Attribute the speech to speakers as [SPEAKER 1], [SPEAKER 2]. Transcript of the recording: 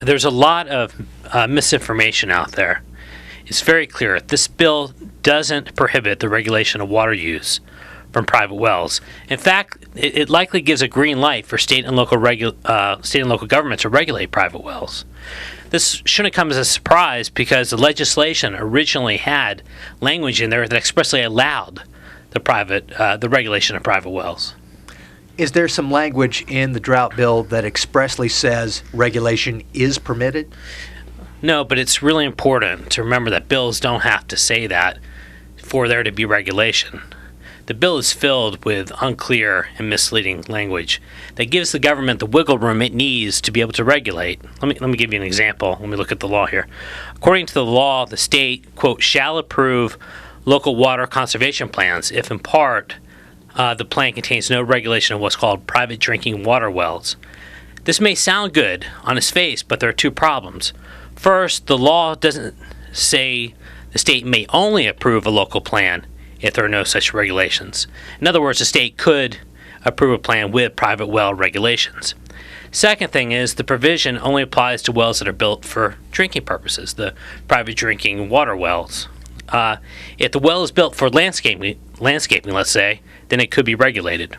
[SPEAKER 1] There's a lot of misinformation out there. It's very clear. This bill doesn't prohibit the regulation of water use from private wells. In fact, it likely gives a green light for state and local governments to regulate private wells. This shouldn't come as a surprise because the legislation originally had language in there that expressly allowed the regulation of private wells.
[SPEAKER 2] Is there some language in the drought bill that expressly says regulation is permitted?
[SPEAKER 1] No, but it's really important to remember that bills don't have to say that for there to be regulation. The bill is filled with unclear and misleading language that gives the government the wiggle room it needs to be able to regulate. Let me give you an example. Let me look at the law here. According to the law, the state, quote, shall approve local water conservation plans if in part the plan contains no regulation of what's called private drinking water wells. This may sound good on its face, but there are two problems. First, the law doesn't say the state may only approve a local plan if there are no such regulations. In other words, the state could approve a plan with private well regulations. Second thing is the provision only applies to wells that are built for drinking purposes, the private drinking water wells. If the well is built for landscaping, let's say, then it could be regulated.